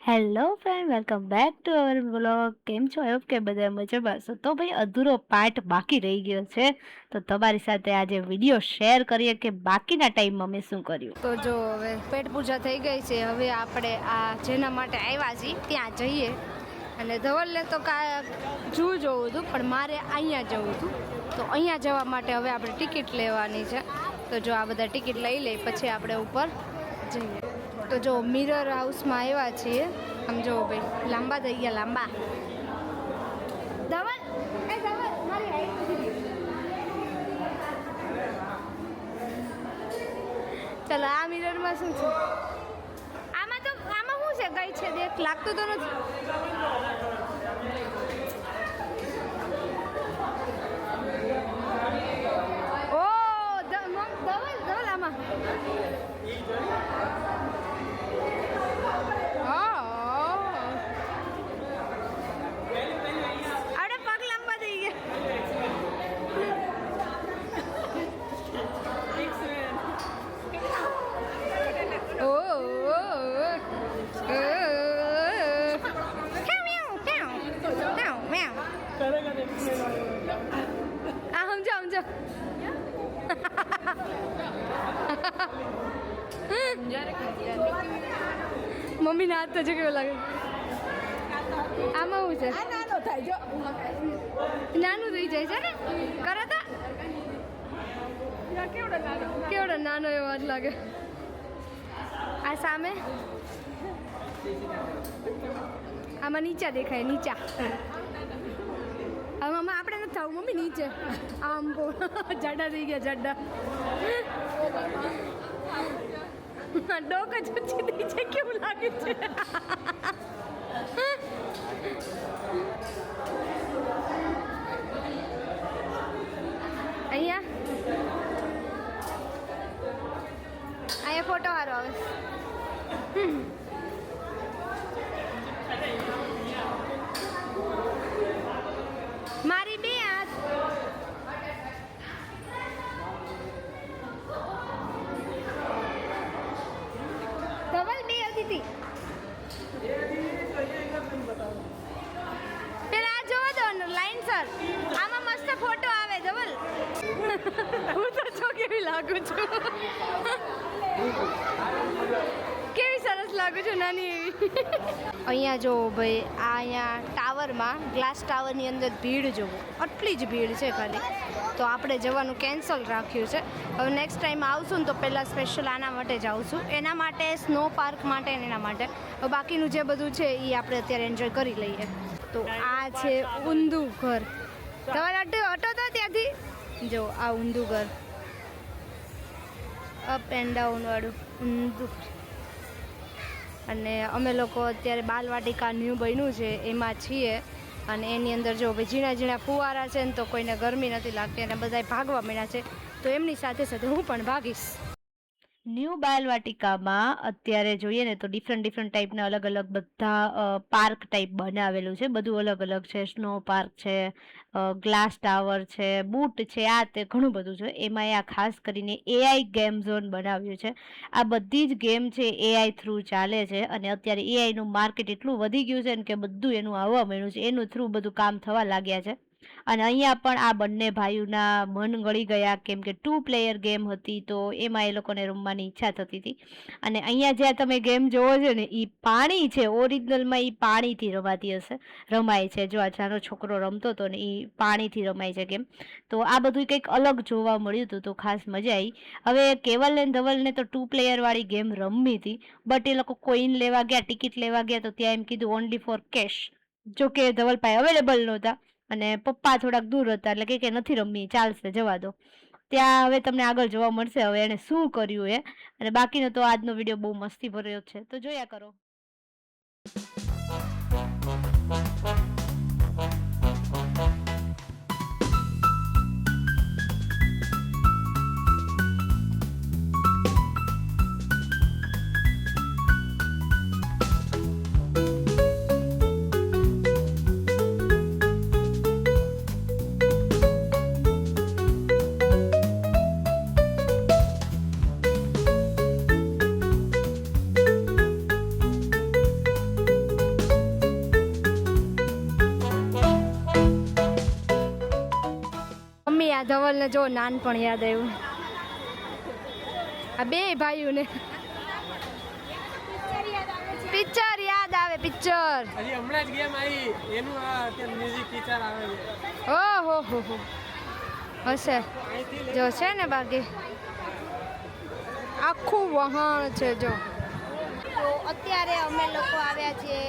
Hello friend, welcome back to our vlog. કેમ છો? I hope કે બધા મજામાં હશો. તો ભાઈ અધૂરો પાર્ટ બાકી રહી ગયો છે, તો તમારી સાથે આજે વિડીયો શેર કરીએ કે બાકીના ટાઈમમાં મેં શું કર્યું. તો જો હવે પેટ પૂજા થઈ ગઈ છે. હવે આપણે આ જેના માટે આવ્યા છીએ ત્યાં જઈએ. અને ધવલને તો જોવું હતું, પણ મારે અહીંયા જવું હતું. તો અહીંયા જવા માટે હવે આપણે ટિકિટ લેવાની છે. તો જો આ બધા ટિકિટ લઈ લઈ પછી આપણે ઉપર જઈએ. તો જો મિરર હાઉસમાં આવ્યા છીએ. આમ જો ભાઈ લાંબા થઈ ગયા, લાંબા. ધવલ, એ ધવલ મારી હાઈટ નથી. ચલો આ મિરરમાં શું છે? આમાં શું છે? કઈ છે દેખ, લાગતું તો નથી. ઓ ધવલ આમાં આપણે પગ લાંબા થઈ ગયા. સમજો મમ્મી ના હાથ તો જો કેવો લાગે. આમાં શું છે? નાનું થઈ જાય છે ને. કરો તો કેવડો નાનો એવો હાથ લાગે. આ સામે આમાં નીચા દેખાય, નીચા. આમાં આપણે નથી થવું મમ્મી, નીચે આમ જાડા થઈ ગયા, જાડા. ડોક જ ઊંચી થઈ છે, કેવું લાગે છે. અહીંયા ફોટો સારો આવે. મારી બે હાથ. ધવલ બે હતી. પેલા આ જોવો તો લાઈન સર, આમાં મસ્ત ફોટો આવે. ધવલ હું તો જો કેવી લાગુ છું, કેવી સરસ લાગુ છું, નાની એવી. અહીંયા જો ભાઈ, આ અહીંયા ટાવરમાં, ગ્લાસ ટાવરની અંદર ભીડ જોવો, આટલી જ ભીડ છે ખાલી. તો આપણે જવાનું કેન્સલ રાખ્યું છે. હવે નેક્સ્ટ ટાઈમ આવશું ને તો પહેલાં સ્પેશિયલ આના માટે જ આવશું, એના માટે સ્નો પાર્ક માટે ને એના માટે. હવે બાકીનું જે બધું છે એ આપણે અત્યારે એન્જોય કરી લઈએ. તો આ છે ઊંધુ ઘર. તમારે અટો તો ત્યાંથી જો આ ઊંધુ ઘર, અપ એન્ડ ડાઉન વાળું ઊંધું. અને અમે લોકો અત્યારે બાલવાટિકા ન્યૂ બન્યું છે એમાં છીએ. અને એની અંદર જો ભાઈ ઝીણા ઝીણા ફુવારા છે ને, તો કોઈને ગરમી નથી લાગતી અને બધાય ભાગવા માંડ્યા છે. તો એમની સાથે સાથે હું પણ ભાગીશ. ન્યૂ બાલવાટિકામાં અત્યારે જોઈએ ને તો ડિફરન્ટ ટાઈપના અલગ અલગ બધા પાર્ક ટાઈપ બનાવેલું છે. બધું અલગ અલગ છે. સ્નો પાર્ક છે, ગ્લાસ ટાવર છે, બૂટ છે, આ તે ઘણું બધું છે. એમાં આ ખાસ કરીને એઆઈ ગેમ ઝોન બનાવ્યું છે. આ બધી જ ગેમ છે એઆઈ થ્રુ ચાલે છે. અને અત્યારે એઆઈનું માર્કેટ એટલું વધી ગયું છે ને કે બધું એનું આવવા માંડ્યું છે. એનું થ્રુ બધું કામ થવા લાગ્યા છે. અને અહીંયા પણ આ બંને ભાઈઓના મન ગળી ગયા, કેમ કે 2 પ્લેયર ગેમ હતી, તો એમાં એ લોકોને રમવાની ઈચ્છા થતી હતી. અને અહીંયા જ્યાં તમે ગેમ જોવો છો ને, એ પાણી છે. ઓરિજિનલમાં એ પાણીથી રમાય છે. જો આ નાનો છોકરો રમતો હતો ને, એ પાણીથી રમાય છે ગેમ. તો આ બધું કંઈક અલગ જોવા મળ્યું હતું, તો ખાસ મજા આવી. હવે કેવલ ને ધવલને તો 2 પ્લેયર વાળી ગેમ રમવી હતી, બટ એ લોકો કોઈન લેવા ગયા, ટિકિટ લેવા ગયા, તો ત્યાં એમ કીધું ઓનલી ફોર કેશ. જો કે ધવલ પાસે અવેલેબલ નહોતા અને પપ્પા થોડાક દૂર હતા, એટલે કે નથી રમવી, ચાલશે, જવા દો. ત્યાં હવે તમને આગળ જોવા મળશે હવે એને શું કર્યું એ. અને બાકીનો તો આજનો વિડીયો બહુ મસ્તી ભર્યો છે, તો જોયા કરો. ધવલને જો નાનપણ યાદ આવ્યું. આ બે ભાઈઓને પિક્ચર યાદ આવે. પિક્ચર હજી હમણાં જ ગેમ આવી એનું મ્યુઝિક પિક્ચર આવે છે. ઓહો હો હશે જો છે ને બાકી આખું વહાણ છે જો. તો અત્યારે અમે લોકો આવ્યા છીએ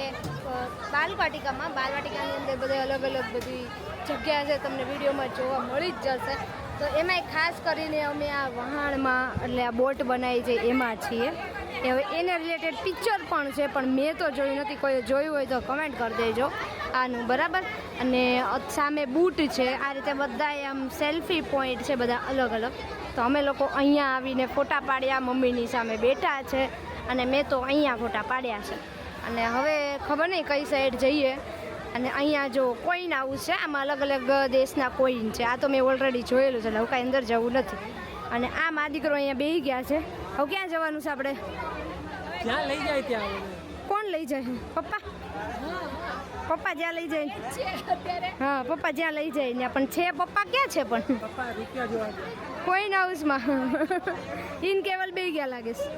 બાલવાટિકામાં. બાલવાટિકાની અંદર બધે અલગ અલગ બધી જગ્યા છે, તમને વિડીયોમાં જોવા મળી જ જશે. તો એમાંય ખાસ કરીને અમે આ વહાણમાં એટલે આ બોટ બનાવી છે એમાં છીએ. હવે એને રિલેટેડ પિક્ચર પણ છે, પણ મેં તો જોયું નથી. કોઈ જોયું હોય તો કમેન્ટ કરી દેજો આનું, બરાબર. અને સામે બૂટ છે. આ રીતે બધા આમ સેલ્ફી પોઈન્ટ છે બધા અલગ અલગ. તો અમે લોકો અહીંયા આવીને ફોટા પાડ્યા. મમ્મીની સામે બેઠા છે અને મેં તો અહીંયા ફોટા પાડ્યા છે. અને હવે ખબર નહીં કઈ સાઈડ જઈએ. અને અહીંયા જો કોઈન હાઉસ છે, આમાં અલગ અલગ દેશના કોઈન છે. આ તો મેં ઓલરેડી જોયેલું છે એટલે હવે કાંઈ અંદર જવું નથી. અને આ મા દીકરો અહીંયા બેસી ગયા છે. હવે ક્યાં જવાનું છે આપણે? ત્યાં લઈ જાય ત્યાં. કોણ લઈ જાય? પપ્પા? પપ્પા જ્યાં લઈ જાય. હા, પપ્પા જ્યાં લઈ જાય ત્યાં. પણ છે પપ્પા ક્યાં છે? પણ પપ્પા રૂપિયા જોવા કોઈન હાઉસમાં ઇન કેવલ બે ગયા લાગે છે.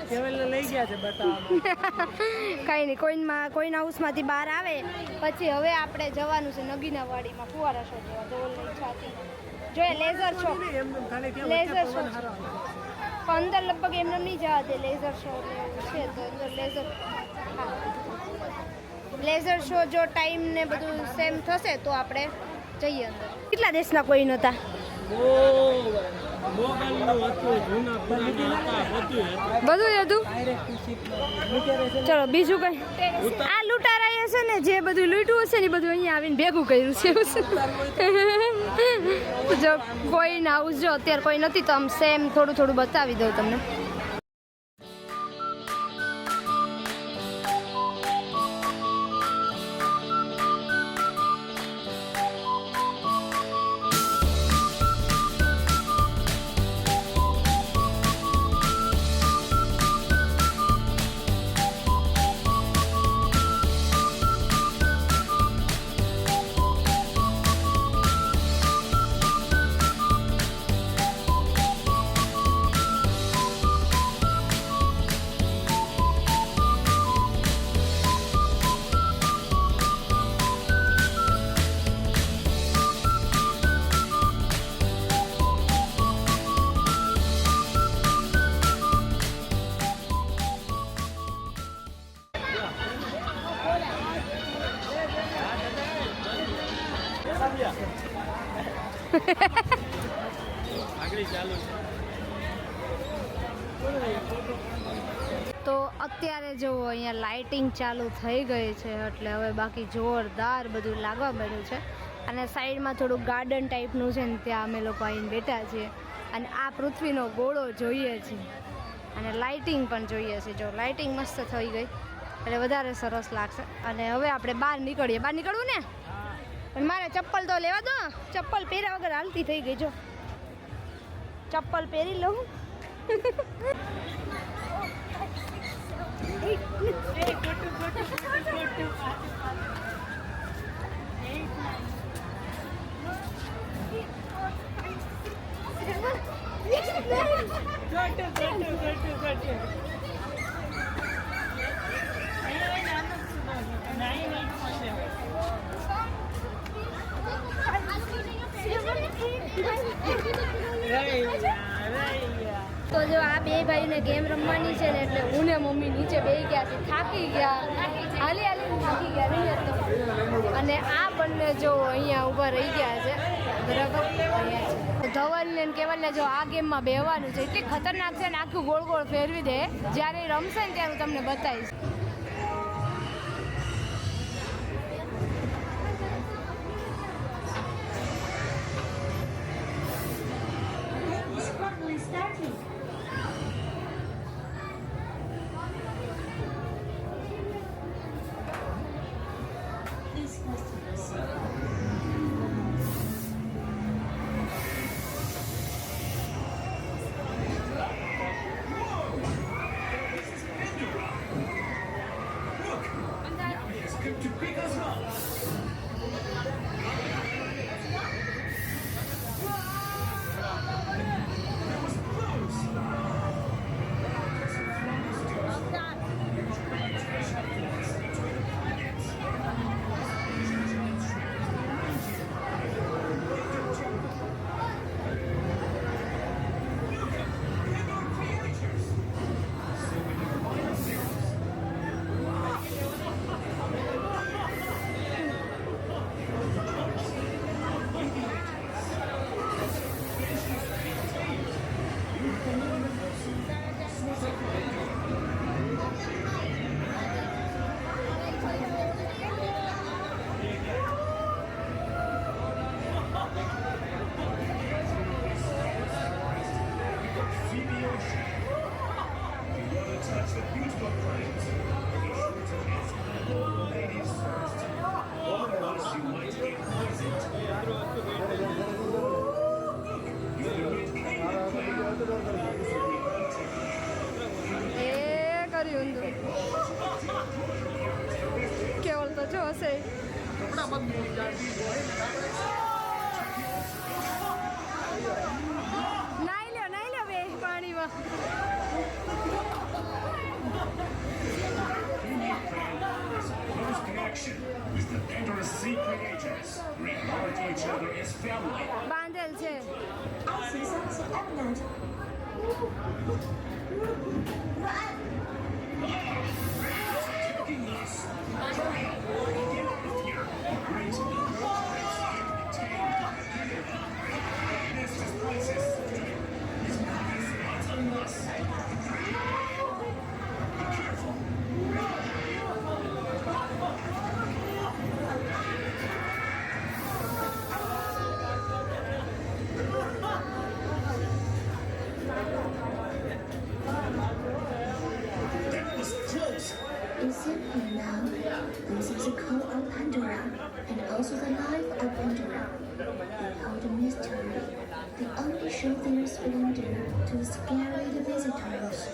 કેવલને લઈ ગયા છે બતાવવા. કાંઈ નહીં, કોઈન હાઉસમાંથી બહાર આવે પછી હવે આપણે જવાનું છે નગીનાવાડીમાં ફુવારા શો જોવા. ધોલની ઈચ્છા હતી જોઈએ. લેઝર શો, લેઝર શો પણ અંદર લગભગ એમને નહીં જવા દે. લેઝર શો છે તો અંદર લેઝર, હા લેઝર શો જો ટાઈમ ને બધું સેમ થશે તો આપણે જઈએ અંદર. કેટલા દેશના કોઈન હતા? બધું હતું. ચલો બીજું કઈ. આ લૂંટારાએ છે ને જે બધું લૂંટ્યું હશે ને બધું અહીંયા આવીને ભેગું કર્યું છે. જો કોઈન હાઉસ જો અત્યારે કોઈ નથી તો આમ સેમ થોડું થોડું બતાવી દઉં તમને. તો અત્યારે જો અહીંયા લાઇટિંગ ચાલુ થઈ ગઈ છે એટલે હવે બાકી જોરદાર બધું લાગવા માંડ્યું છે. અને સાઈડમાં થોડું ગાર્ડન ટાઈપનું છે ને ત્યાં અમે લોકો આવીને બેઠા છીએ અને આ પૃથ્વીનો ગોળો જોઈએ છીએ અને લાઇટિંગ પણ જોઈએ છે. જો લાઇટિંગ મસ્ત થઈ ગઈ એટલે વધારે સરસ લાગશે. અને હવે આપણે બહાર નીકળીએ. બહાર નીકળવું ને? પણ મારે ચપ્પલ તો લેવા દો. ચપ્પલ પહેર્યા વગર હાલતી થઈ ગઈ. જો ચપ્પલ પહેરી લઉં. તો જો આ બે ભાઈને ગેમ રમવાની છે ને એટલે હું ને મમ્મી નીચે બેસી ગયા છે. થાકી ગયા, હાલી હાલી થાકી ગયા નહીં તો. અને આ બંને જો અહીંયા ઊભા રહી ગયા છે, બરાબર. ધવલને ને કેવલને જો આ ગેમમાં બેહવાનું છે. એટલી ખતરનાક છે ને, આખું ગોળ ગોળ ફેરવી દે. જ્યારે રમશે ને ત્યારે હું તમને બતાવીશ. એ કર્યું કેવલ તો જો હશે નાઈ લ્યો બે પાણીમાં Connection with the Pandora Sea creators. Regard each other as family. બાંધેલ છે Attacking us. Hurry up. Get out of here. Great. This is Princess. This is not unless. Be careful. That was close. It's simple now. This is the call of Pandora, and also the life of Pandora. They hold a mystery. They only show their splendor to scare the visitors.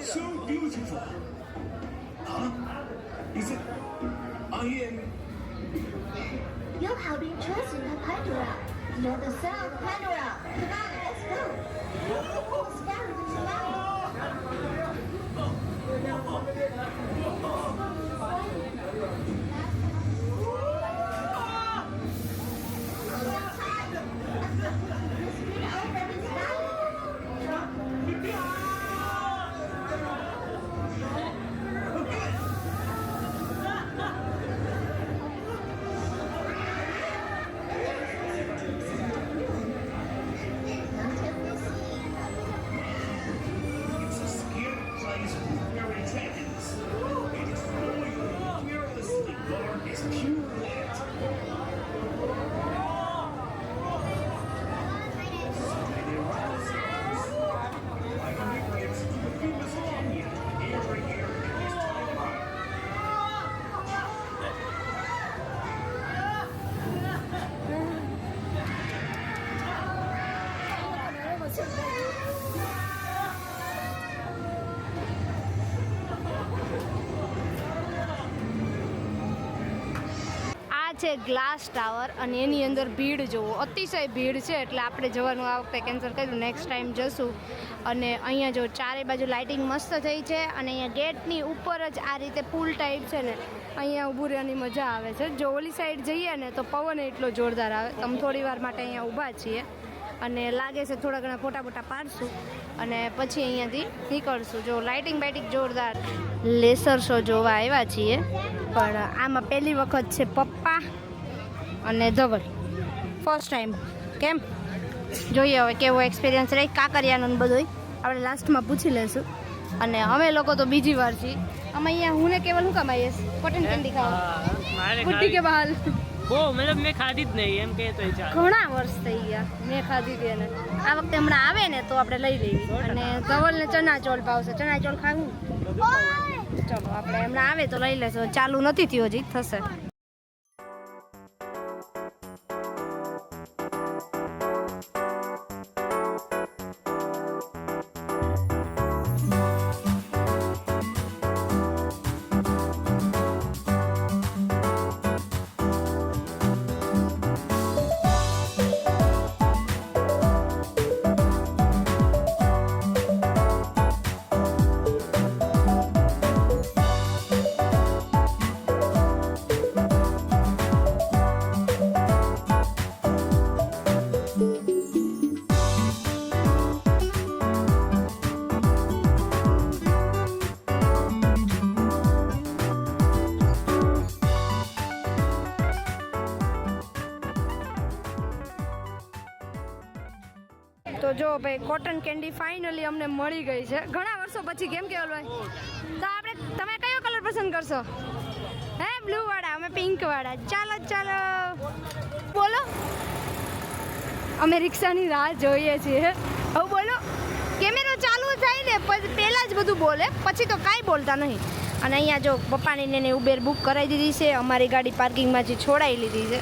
So beautiful. Huh? Is it? I am. You have been chosen by Pandora. You're the son of Pandora. Come on, let's go. Scare them tonight. It's a scary place with fairy dragons. It is royal, fearlessly guard is pure light. They rise like migrants to the famous canyon every year at this time of year. આ છે glass tower અને એની અંદર ભીડ જોવો અતિશય ભીડ છે એટલે આપણે જવાનું આ વખતે કેન્સલ કર્યું નેક્સ્ટ ટાઈમ જશું અને અહીંયા જો ચારે બાજુ લાઇટિંગ મસ્ત થઈ છે અને અહીંયા ગેટની ઉપર જ આ રીતે પુલ ટાઈપ છે ને અહીંયા ઊભું રહેવાની મજા આવે છે જો ઓલી સાઈડ જઈએ ને તો પવન એટલો જોરદાર આવે તો અમે થોડી વાર માટે અહીંયા ઊભા છીએ અને લાગે છે થોડા ઘણા ફોટા બોટા પાડશું અને પછી અહીંયાથી નીકળશું જો લાઇટિંગ બાઇટિંગ જોરદાર લેસર શો જોવા આવ્યા છીએ પણ આમાં પહેલી વખત છે પપ્પા અને ધવલ ફર્સ્ટ ટાઈમ કેમ જોઈએ હવે કેવો એક્સપિરિયન્સ રહી કાકરિયાનો બધું આપણે લાસ્ટમાં પૂછી લઈશું અને અમે લોકો તો બીજી વાર છીએ અમે અહીંયા હું ને કેવલ શું કમાઈએ કોટન કેન્ડી ખાવા બુદ્ધિ કે બહાલ બહુ મતલબ મેં ખાધી જ નહીં એમ કે તો ચાલે. ઘણા વર્ષ થઈ ગયા મેં ખાધી હતી અને આ વખતે હમણાં આવે ને તો આપણે લઈ લેવી અને ધવલને ચણા ચોળ ભાવશે ચણા ચોળ ખાવું ચલો આપણે હમણાં આવે તો લઈ લેશું ચાલુ નથી થયું હજી થશે તો જો ભાઈ કોટન કેન્ડી ફાઇનલી અમને મળી ગઈ છે ઘણા વર્ષો પછી કેમ કે ભાઈ તો આપણે તમે કયો કલર પસંદ કરશો હે બ્લુ વાળા અમે પિંક વાળા ચાલો ચાલો બોલો અમે રિક્ષાની રાહ જોઈએ છીએ. હવે બોલો, કેમેરો ચાલુ થાય ને પહેલાં જ બધું બોલે, પછી તો કાંઈ બોલતા નહીં. અને અહીંયા જો પપ્પાની ને ઉબેર બુક કરાવી દીધી છે, અમારી ગાડી પાર્કિંગમાંથી છોડાવી લીધી છે.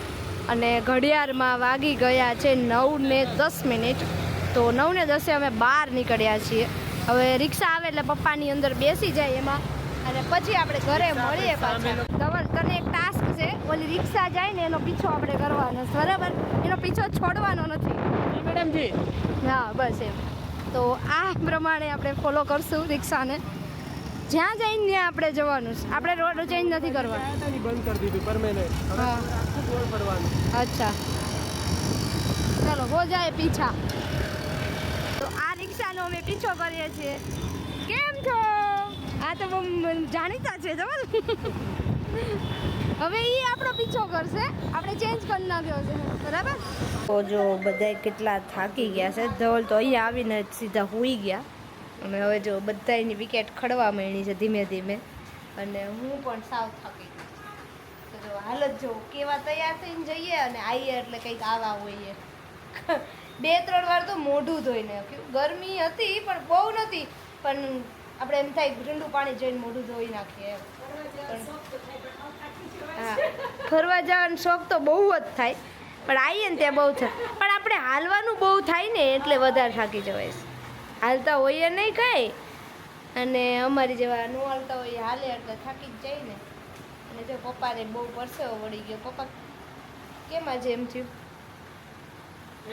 અને ઘડિયાળમાં વાગી ગયા છે 9:10. તો 9:10 અમે બહાર નીકળ્યા છીએ. હવે રિક્ષા આવે એટલે પપ્પાની અંદર બેસી જાય એમાં, અને પછી આપણે ઘરે મળીએ પાછા. ધવલ, તને એક ટાસ્ક છે, ઓલી રિક્ષા જાય ને એનો પીછો આપણે કરવાનો છે, બરાબર? એનો પીછો છોડવાનો નથી. મેડમજી હા, બસ એમ. તો આ પ્રમાણે આપણે ફોલો કરશું રિક્ષાને. જ્યાં જઈને ત્યાં આપણે જવાનું છે, આપણે રોડ ચેન્જ નથી કરવાનું. બંધ કરી દીધું પરમેનન્ટ. હા, રોડ પડવાનું. અચ્છા, ચાલો હો જાય પીછા. તો આ રિક્ષાનો અમે પીછો કરીએ છીએ. કેમ છો? આ તો બહુ જાણીતા છે જવલ. હવે એ આપણો પીછો કરશે, આપણે ચેન્જ કરી નાખ્યો છે, બરાબર? તો જો બધા કેટલા થાકી ગયા છે. ધવલ તો અહીંયા આવીને સીધા સૂઈ ગયા. અને હવે જો બધાની વિકેટ ખડવા માંડી છે ધીમે ધીમે, અને હું પણ સાવ થાકી ગઈ. તો જો હાલત જો કેવા તૈયાર થઈને જઈએ અને આવીએ એટલે કંઈક આવા હોઈએ. 2-3 વાર તો મોઢું ધોઈ નાખ્યું. ગરમી હતી પણ બહુ નથી, પણ આપણે એમ થાય ઠંડુ પાણી જોઈને મોઢું ધોઈ નાખીએ એમ. હા, ફરવા જવાનો શોખ તો બહુ જ થાય, પણ આવીએ ને ત્યાં બહુ થાય. પણ આપણે હાલવાનું બહુ થાય ને એટલે વધારે થાકી જવાય છે. હાલતા હોઈએ નહીં કાંઈ, અને અમારી જેવા ન હાલતા હોઈએ હાલે એટલે થાકી જ જાય ને. અને જો પપ્પાને બહુ પરસેવો વળી ગયો. પપ્પા કેમ આજે એમ થયું?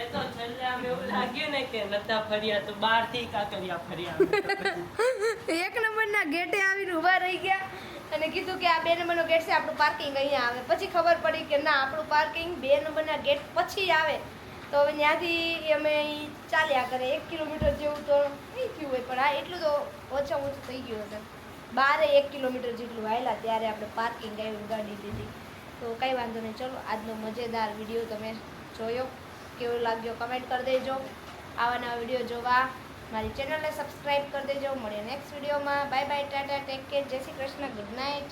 એ તો છેલ્લે આમ એવું લાગ્યું ને કે નતા ફર્યા તો 12 થી કાંકરિયા ફર્યા. 1 નંબરના ગેટે આવીને ઊભા રહી ગયા અને કીધું કે આ 2 નંબરનો ગેટ છે, આપણું પાર્કિંગ અહીંયા આવે. પછી ખબર પડી કે ના, આપણું પાર્કિંગ 2 નંબરના ગેટ પછી આવે. તો હવે ત્યાંથી અમે ચાલ્યા કરે. 1 કિલોમીટર જેવું તો નહીં થયું હોય, પણ હા એટલું તો ઓછામાં ઓછું થઈ ગયું હતું. 1 કિલોમીટર જેટલું હાલ્યા ત્યારે આપણે પાર્કિંગ આવ્યું, ગાડી લીધી. તો કંઈ વાંધો નહીં. ચલો, આજનો મજેદાર વિડીયો તમે જોયો, કેવો લાગ્યો કમેન્ટ કરી દેજો. આવા નવા વિડીયો જોવા મારી ચેનલને સબસ્ક્રાઈબ કરી દેજો. મળીએ નેક્સ્ટ વિડીયોમાં. Bye bye, Tata, take care, જય શ્રી કૃષ્ણ, ગુડ નાઇટ.